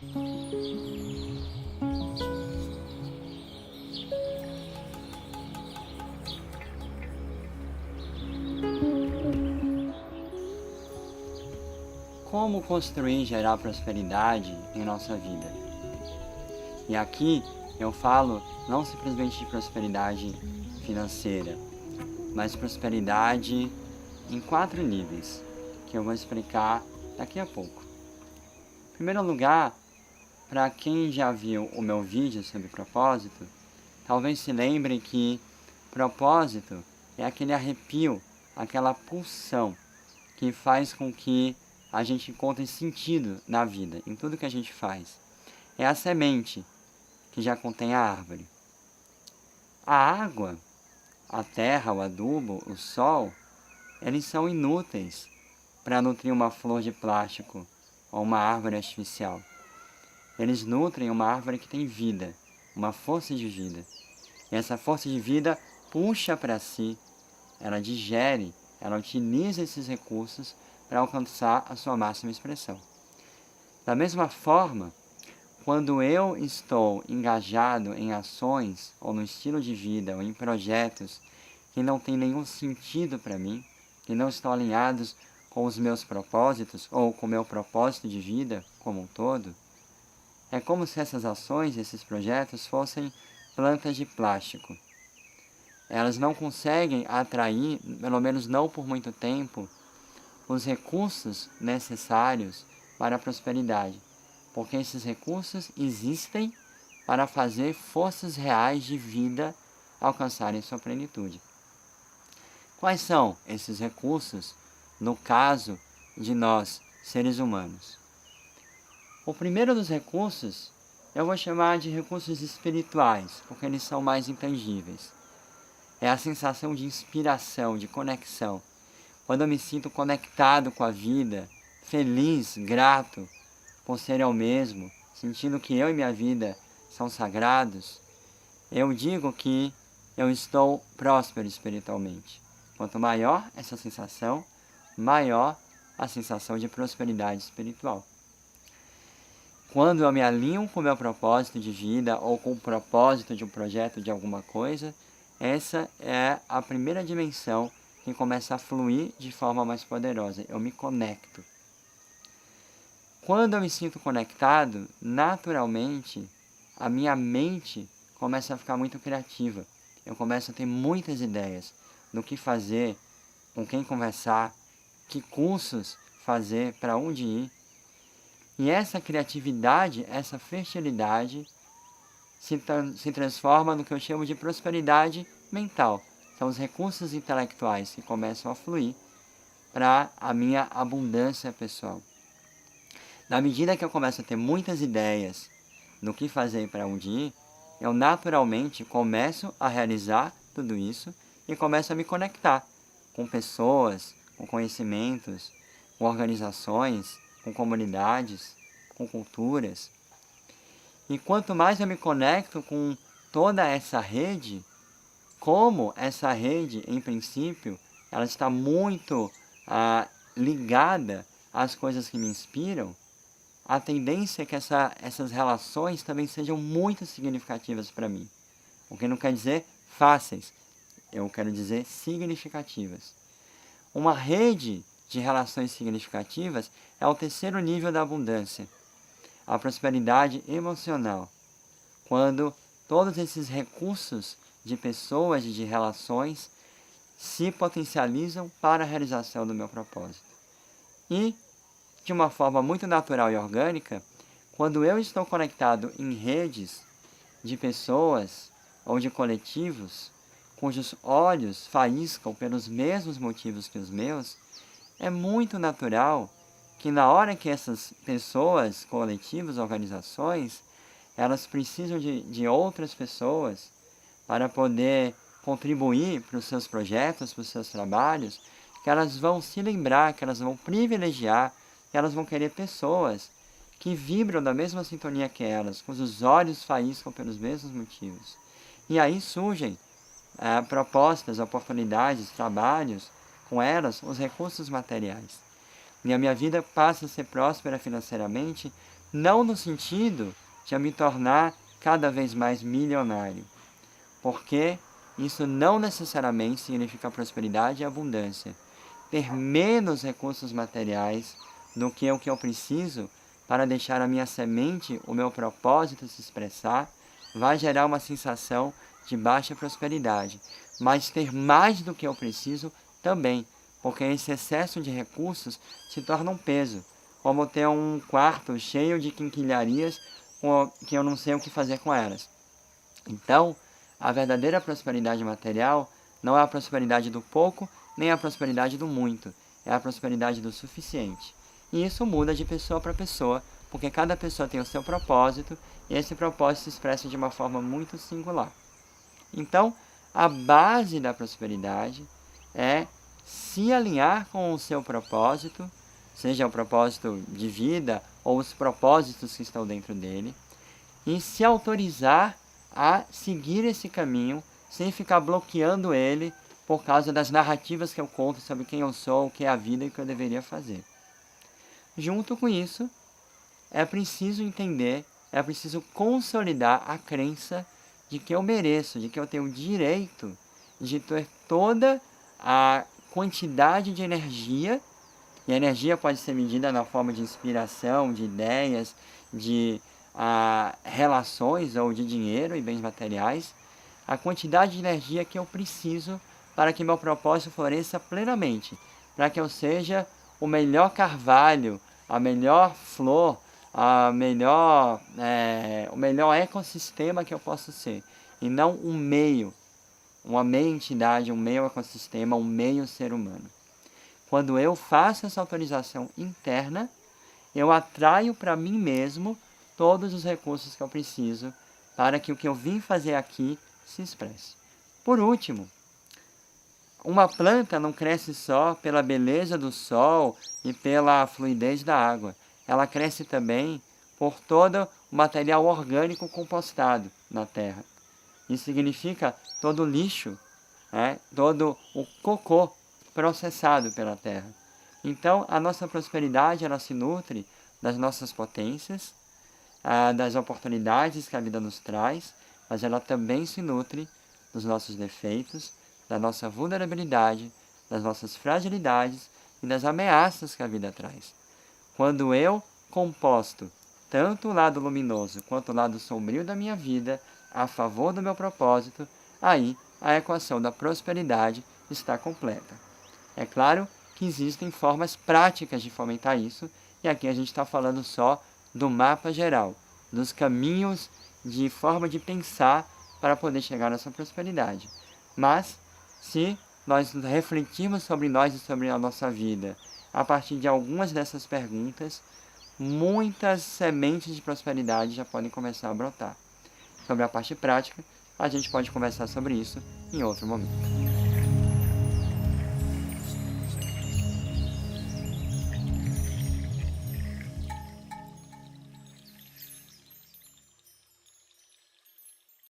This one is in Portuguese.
Como construir e gerar prosperidade em nossa vida? E aqui eu falo não simplesmente de prosperidade financeira, mas prosperidade em 4 níveis, que eu vou explicar daqui a pouco. Em primeiro lugar, para quem já viu o meu vídeo sobre propósito, talvez se lembre que propósito é aquele arrepio, aquela pulsão que faz com que a gente encontre sentido na vida, em tudo que a gente faz. É a semente que já contém a árvore. A água, a terra, o adubo, o sol, eles são inúteis para nutrir uma flor de plástico ou uma árvore artificial. Eles nutrem uma árvore que tem vida, uma força de vida. E essa força de vida puxa para si, ela digere, ela utiliza esses recursos para alcançar a sua máxima expressão. Da mesma forma, quando eu estou engajado em ações, ou no estilo de vida, ou em projetos que não têm nenhum sentido para mim, que não estão alinhados com os meus propósitos, ou com o meu propósito de vida como um todo, é como se essas ações, esses projetos, fossem plantas de plástico. Elas não conseguem atrair, pelo menos não por muito tempo, os recursos necessários para a prosperidade, porque esses recursos existem para fazer forças reais de vida alcançarem sua plenitude. Quais são esses recursos no caso de nós, seres humanos? O primeiro dos recursos eu vou chamar de recursos espirituais, porque eles são mais intangíveis. É a sensação de inspiração, de conexão. Quando eu me sinto conectado com a vida, feliz, grato por ser eu mesmo, sentindo que eu e minha vida são sagrados, eu digo que eu estou próspero espiritualmente. Quanto maior essa sensação, maior a sensação de prosperidade espiritual. Quando eu me alinho com o meu propósito de vida ou com o propósito de um projeto de alguma coisa, essa é a primeira dimensão que começa a fluir de forma mais poderosa. Eu me conecto. Quando eu me sinto conectado, naturalmente, a minha mente começa a ficar muito criativa. Eu começo a ter muitas ideias do que fazer, com quem conversar, que cursos fazer, para onde ir. E essa criatividade, essa fertilidade, se transforma no que eu chamo de prosperidade mental. São os recursos intelectuais que começam a fluir para a minha abundância pessoal. Na medida que eu começo a ter muitas ideias do que fazer e para onde ir, eu naturalmente começo a realizar tudo isso e começo a me conectar com pessoas, com conhecimentos, com organizações, com comunidades, com culturas. E quanto mais eu me conecto com toda essa rede, como essa rede, em princípio, ela está muito ligada às coisas que me inspiram, a tendência é que essas relações também sejam muito significativas para mim. O que não quer dizer fáceis, eu quero dizer significativas. Uma rede de relações significativas é o terceiro nível da abundância, a prosperidade emocional, quando todos esses recursos de pessoas e de relações se potencializam para a realização do meu propósito. E, de uma forma muito natural e orgânica, quando eu estou conectado em redes de pessoas ou de coletivos, cujos olhos faíscam pelos mesmos motivos que os meus, é muito natural que na hora que essas pessoas, coletivos, organizações, elas precisam de outras pessoas para poder contribuir para os seus projetos, para os seus trabalhos, que elas vão se lembrar, que elas vão privilegiar, que elas vão querer pessoas que vibram da mesma sintonia que elas, cujos olhos faíscam pelos mesmos motivos. E aí surgem propostas, oportunidades, trabalhos, com elas, os recursos materiais. E a minha vida passa a ser próspera financeiramente, não no sentido de eu me tornar cada vez mais milionário, porque isso não necessariamente significa prosperidade e abundância. Ter menos recursos materiais do que o que eu preciso para deixar a minha semente, o meu propósito se expressar, vai gerar uma sensação de baixa prosperidade. Mas ter mais do que eu preciso também, porque esse excesso de recursos se torna um peso, como ter um quarto cheio de quinquilharias que eu não sei o que fazer com elas. Então, a verdadeira prosperidade material não é a prosperidade do pouco, nem a prosperidade do muito, é a prosperidade do suficiente. E isso muda de pessoa para pessoa, porque cada pessoa tem o seu propósito, e esse propósito se expressa de uma forma muito singular. Então, a base da prosperidade é se alinhar com o seu propósito, seja o propósito de vida ou os propósitos que estão dentro dele, e se autorizar a seguir esse caminho sem ficar bloqueando ele por causa das narrativas que eu conto sobre quem eu sou, o que é a vida e o que eu deveria fazer. Junto com isso, é preciso entender, é preciso consolidar a crença de que eu mereço, de que eu tenho o direito de ter toda a quantidade de energia, e a energia pode ser medida na forma de inspiração, de ideias, de relações ou de dinheiro e bens materiais, a quantidade de energia que eu preciso para que meu propósito floresça plenamente, para que eu seja o melhor carvalho, a melhor flor, o melhor ecossistema que eu posso ser, e não um meio, uma meia entidade, um meio ecossistema, um meio ser humano. Quando eu faço essa autorização interna, eu atraio para mim mesmo todos os recursos que eu preciso para que o que eu vim fazer aqui se expresse. Por último, uma planta não cresce só pela beleza do sol e pela fluidez da água. Ela cresce também por todo o material orgânico compostado na terra. Isso significa todo o lixo, todo o cocô processado pela terra. Então, a nossa prosperidade ela se nutre das nossas potências, das oportunidades que a vida nos traz, mas ela também se nutre dos nossos defeitos, da nossa vulnerabilidade, das nossas fragilidades e das ameaças que a vida traz. Quando eu composto tanto o lado luminoso quanto o lado sombrio da minha vida a favor do meu propósito, aí a equação da prosperidade está completa. É claro que existem formas práticas de fomentar isso, e aqui a gente está falando só do mapa geral, dos caminhos de forma de pensar para poder chegar nessa prosperidade. Mas, se nós refletirmos sobre nós e sobre a nossa vida, a partir de algumas dessas perguntas, muitas sementes de prosperidade já podem começar a brotar. Sobre a parte prática, a gente pode conversar sobre isso em outro momento.